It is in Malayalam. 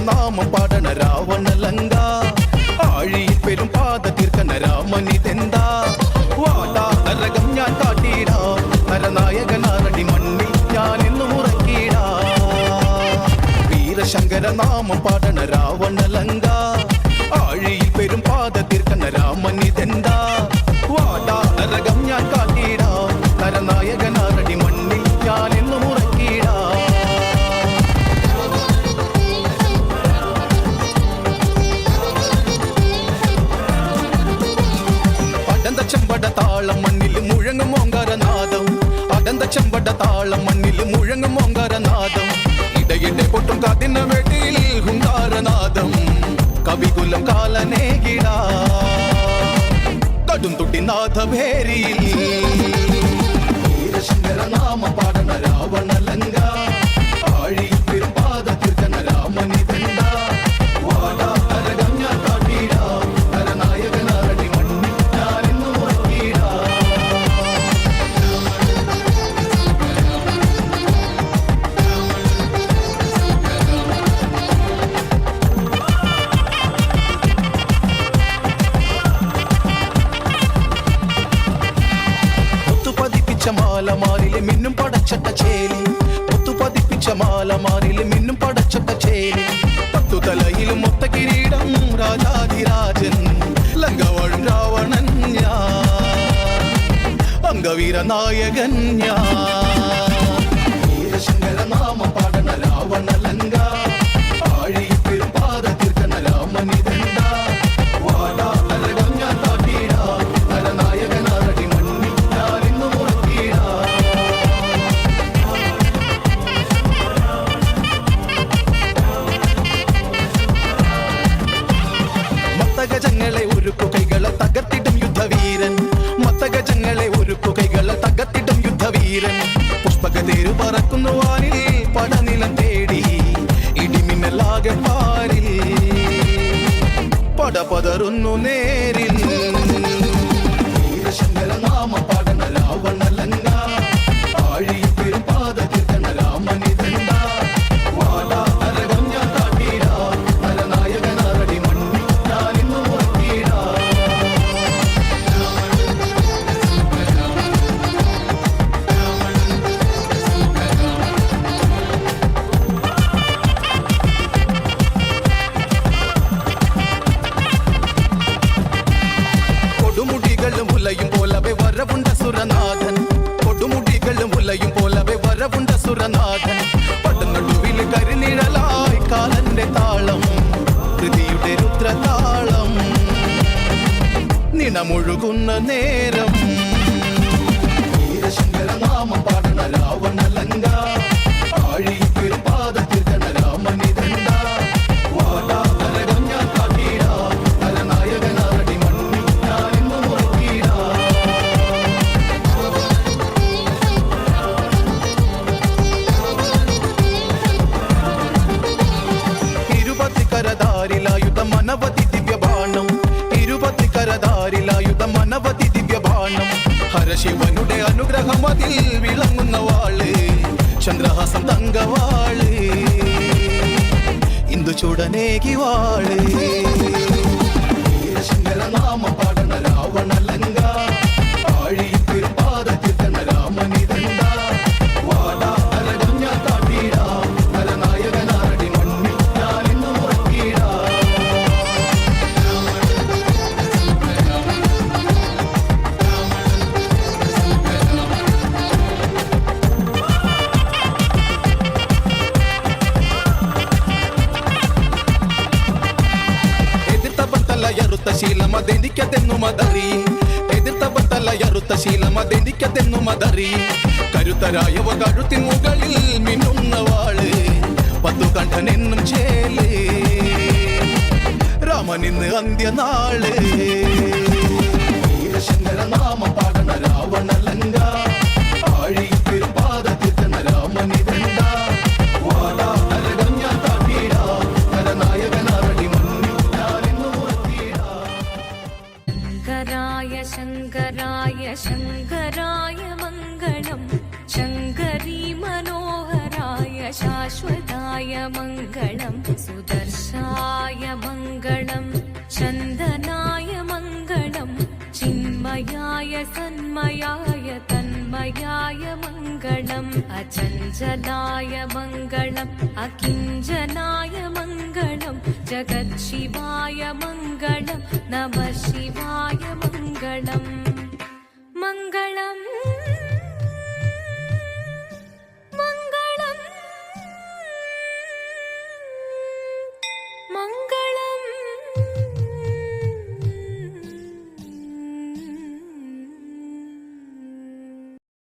നാമം പാടണ രാവണലങ്ക ആഴിയിൽ പെരും പാത തീർക്കണ രാമനിതെന്താ വാടാ നരകം ഞാൻ കാട്ടിടാ നരനായകനാരടി മണ്ണിൽ ഞാൻ എന്നും ഉറക്കിടാ വീരശങ്കര നാമം പാടണ രാവണലങ്ക ആഴിയിൽ പെരും പാത തീർക്കണ രാമനിതെന്താ വാടാ നരകം ഞാൻ കാട്ടിടാ നരനായകനാരടി മണ്ണിൽ ഞാൻ എന്നും ഉറക്കിടാ ചെമ്പട താളം മണ്ണിൽ മുഴങ്ങും ഓങ്കാരനാദം അടന്ത ചെമ്പട താളം മണ്ണിൽ മുഴങ്ങും ഓങ്കാരനാദം ഇടയിടെ പൊട്ടും കാത്തിന വെടിയിൽ ഹുങ്കാരനാദം കവികുലം കാലനേകിടാ കടും തുട്ടി നാഥഭേരിയിൽ വീരശങ്കര നാമം പാടണ രാവണലങ്ക ആഴിയിൽ പെരും പാത തീർക്കണ രാമനിതെന്താ വാടാ നരകം ഞാൻ കാട്ടിടാ നരനായകനാരടി മണ്ണിൽ മാലമാരിലെ മിന്നും പടച്ചട്ട ചേലി മുത്തു പതിപ്പിച്ച മാലമാരിലെ മിന്നും പടച്ചട്ട ചേലി പത്തു തലയിലും മൊത്ത കിരീടം രാജാധിരാജൻ ലങ്കവാഴും രാവണൻ ഞാൻ അംഗവീര നായകൻ ഞാൻ വീരശങ്കര നാമം പാടണ രാവണലങ്ക ആഴിയിൽ പെരും പാത തീർക്കണ രാമനിതെന്താ വാടാ നരകം ഞാൻ കാട്ടിടാ നരനായകനാരടി മണ്ണിൽ ഞാൻ എന്നും ഉറക്കിടാ മത്തഗജങ്ങളെ ഒരുക്കു കൈകളെ തകർത്തിടും യുദ്ധവീരൻ മത്തഗജങ്ങളെ ഒരുക്കു കൈകളെ തകർത്തിടും യുദ്ധവീരൻ പുഷ്പകതേരു പറക്കുന്നു വാനിൽ പടനിലം തേടി ഇടിമിന്നലാകെ പാരിൽ പടപതറുന്നു നേരിൽ വീരശങ്കര നാമം പാടണ രാവണലങ്ക ആഴിയിൽ പെരും പാത തീർക്കണ രാമനിതെന്താ വാടാ നരകം ഞാൻ കാട്ടിടാ നരനായകനാരടി മണ്ണിൽ ഞാൻ എന്നും ഉറക്കിടാ കൊടുമുടികളും ഉലയും പോലവെ വരവുണ്ട സുരനാഥൻ കൊടുമുടികളും ഉലയും പോലവെ വരവുണ്ട സുരനാഥൻ പടനടുവിൽ കരിനിഴലായി കാലന്റെ താളം ഹൃതിയുടെ രുദ്രതാളം നിണമൊഴുകുന്ന നേരം വീരശങ്കര നാമം പാടണ രാവണലങ്ക ആഴിയിൽ പെരും പാത തീർക്കണ രാമനിതെന്താ വാടാ നരകം ഞാൻ കാട്ടിടാ നരനായകനാരടി മണ്ണിൽ ഞാൻ എന്നും ഉറക്കിടാ ഇരുപത്തിക്കരധാരിലായുധം അനവധി ദിവ്യബാണം ഇരുപത്തിക്കരധാരിലായുധം അനവധി ദിവ്യബാണം ഹരശിവനുടെ അനുഗ്രഹം അതിൽ വിളങ്ങുന്ന വാള് ചന്ദ്രഹാസം തങ്കവാള് ഇന്ദുചൂടനേകി വാള് വീരശങ്കര നാമം പാടണ രാവണലങ്ക ആഴിയിൽ പെരും പാത തീർക്കണ രാമനിതെന്താ വാടാ നരകം ഞാൻ കാട്ടിടാ നരനായകനാരടി മണ്ണിൽ ഞാൻ എന്നും ഉറക്കിടാ എതിർത്ത ശീലമതെനിക്കതെന്നുമതറി എതിർത്ത ശീലമതെനിക്കതെന്നുമതറി കരുത്തരായവ കഴുത്തിൻ മുകളിൽ മിന്നുന്ന വാള് പത്തു കണ്ഠനെന്നും ചേല് രാമനിന്ന് അന്ത്യനാള് വീരശങ്കര നാമം പാടണ രാവണലങ്ക ആഴിയിൽ പെരും പാത തീർക്കണ രാമനിതെന്താ വാടാ നരകം ഞാൻ കാട്ടിടാ നരനായകനാരടി മണ്ണിൽ ഞാൻ എന്നും ഉറക്കിടാ शङ्कराय शङ्कराय मङ्गलम् शङ्करी मनोहराय शाश्वताय मङ्गलं सुदर्शाय मङ्गलं चन्दनाय मङ्गलं चिन्मयाय सन्मयाय तन्मयाय मङ्गलम् अचञ्चलाय मङ्गलम् अकिञ्चनाय मङ्गलं जगत्शिवाय मङ्गलं नमः शिवाय मङ्गलम् मङ्गलम्